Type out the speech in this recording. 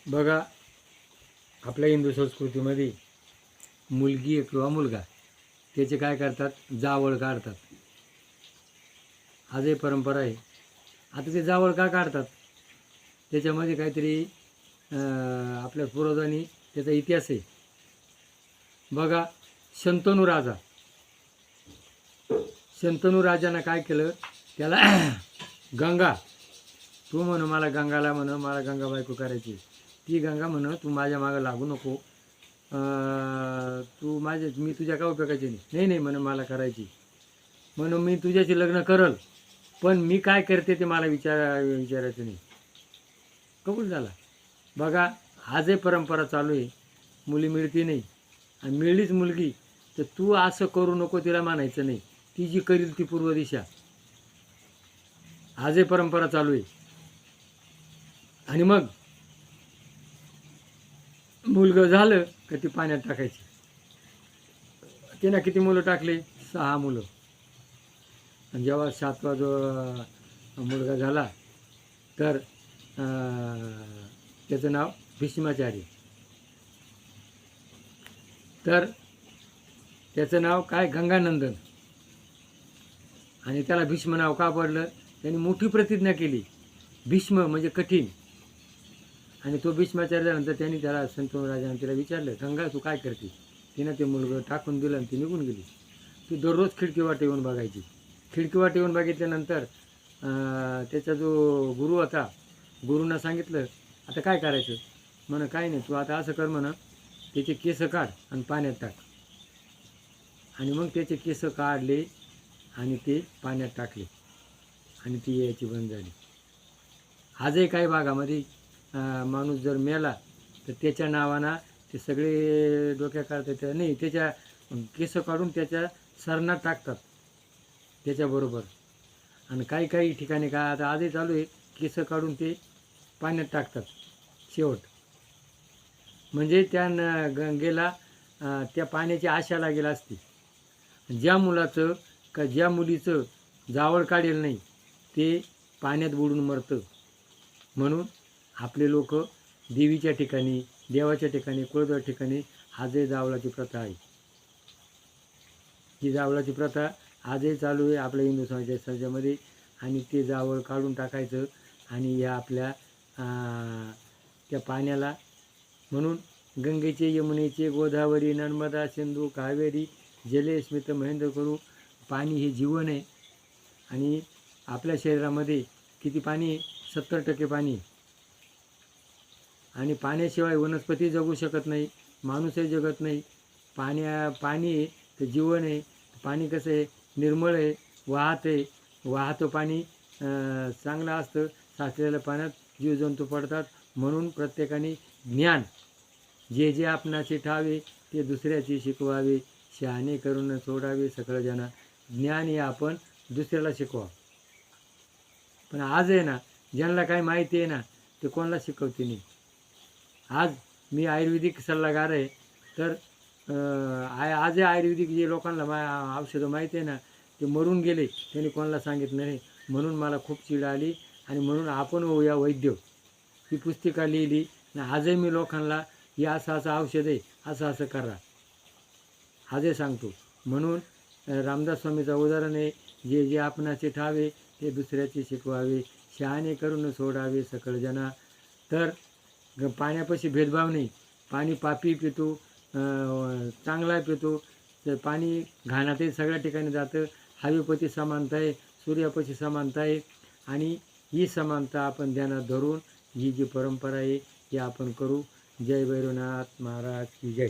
बघा, आपल्या हिंदू संस्कृतीमध्ये मुलगी किंवा मुलगा त्याचे काय करतात, जावळ काढतात. आजही परंपरा आहे. आता ते जावळ का काढतात, त्याच्यामध्ये काहीतरी आपल्या पूर्वजांनी त्याचा इतिहास आहे. बघा, शंतनू राजानं काय केलं, त्याला गंगा, तू म्हण मला गंगाला म्हण, मला गंगा बायको करायची. ती गंगा म्हण, तू माझ्या मागं लागू नको, तू मी तुझ्या का उपयोगाची नाही म्हण, मला करायची. म्हणून मी तुझ्याशी लग्न करल, पण मी काय करते ते मला विचारायचं नाही. कबूल झाला. बघा, आजही परंपरा चालू आहे. मुली मिळती नाही, आणि मिळलीच मुलगी तर तू असं करू नको तिला म्हणायचं नाही. ती जी करील ती पूर्व दिशा. आजही परंपरा चालू आहे. आणि मग मुलगं झालं का ती पाण्यात टाकायची. तिनं किती मुलं टाकले? 6 मुलं. आणि जेव्हा 7वा जो मुलगा झाला तर त्याचं नाव भीष्माचार्य. तर त्याचं नाव काय? गंगानंदन. आणि त्याला भीष्म नाव का पडलं? त्यांनी मोठी प्रतिज्ञा केली. भीष्म म्हणजे कठीण. आणि तो भीष्माचार्य झाल्यानंतर त्यांनी त्याला शंतनू राजाने तिला विचारलं, गंगा तू काय करते? तिनं ते मुलगं टाकून दिलं आणि ती निघून गेली. ती दररोज खिडकीवाट येऊन बघायची. खिडकीवाट येऊन बघितल्यानंतर त्याचा जो गुरु होता, गुरुनं सांगितलं आता काय करायचं. म्हण काय नाही, तू आता असं कर म्हण, त्याचे केस काढ आणि पाण्यात टाक. आणि मग त्याचे केस काढले आणि ते पाण्यात टाकले आणि ती यायची बंद झाली. आजही काही भागामध्ये माणूस जर मेला तर त्याच्या नावानं ते सगळे डोक्या काढतात, नाही त्याच्या केस काढून त्याच्या सरणात टाकतात त्याच्याबरोबर. आणि काही ठिकाणी काय आता आजही चालू आहे, केस काढून ते पाण्यात टाकतात शेवट. म्हणजे त्या गंगेला त्या पाण्याची आशा लागेल असते. ज्या मुलाचं का ज्या मुलीचं जावळ काढेल नाही ते पाण्यात बुडून मरतं. म्हणून आपले लोक देवीच्या ठिकाणी, देवाच्या ठिकाणी, कुळदेवा ठिकाणी आजही जावळाची प्रथा आहे. ही जावळाची प्रथा आजही चालू आहे आपल्या हिंदू समाजामध्ये. आणि ते जावळ काढून टाकायचं आणि या आपल्या त्या पाण्याला, म्हणून गंगेचे, यमुनेचे, गोदावरी, नर्मदा, सिंधू, कावेरी जले स्मित महेंद्र करू. पाणी हे जीवन आहे. आणि आपल्या शरीरामध्ये किती पाणी आहे? 70% पाणी. आणि पाण्याशिवाय वनस्पती जगू शकत नाही, माणूसही जगत नाही. पाणी आहे तर जीवन आहे. पाणी कसं आहे? निर्मळ आहे, वाहतं पाणी चांगलं असतं. साचलेल्या पाण्यात जीवजंतू पडतात. म्हणून प्रत्येकाने ज्ञान जे आपणाचे ठावे ते दुसऱ्याचे शिकवावे. शहाणे करून सोडावे सकळ जना. ज्ञान हे आपण दुसऱ्याला शिकवा. पण आज आहे ना, ज्यांना काही माहिती आहे ना ते कोणाला शिकवते नाही. आज मी आयुर्वेदिक सल्लागार आहे, तर आजही आयुर्वेदिक जे लोकांना औषधं माहिती आहे ना ते मरून गेले, त्यांनी कोणाला सांगितलं नाही. म्हणून मला खूप चीड आली. आणि म्हणून आपण होऊया वैद्य ही पुस्तिका लिहिली. आणि आजही मी लोकांना हे असं औषध आहे, असं करा आजही सांगतो. म्हणून रामदास स्वामीचं उदाहरण आहे, जे आपणाचे ठावे ते दुसऱ्याचे शिकवावे. शहाणे करून सोडावे सकळ जना. तर पाण्यापाशी भेदभाव नाही. पाणी पापी पितो, चांगला पितो. तर पाणी घाणातही सगळ्या ठिकाणी जातं. हवेपती समानता आहे, सूर्यापाशी समानता आहे. आणि ही समानता आपण ध्यानात धरून ही जी परंपरा आहे ही आपण करू. जय भैरवनाथ महाराज की जय.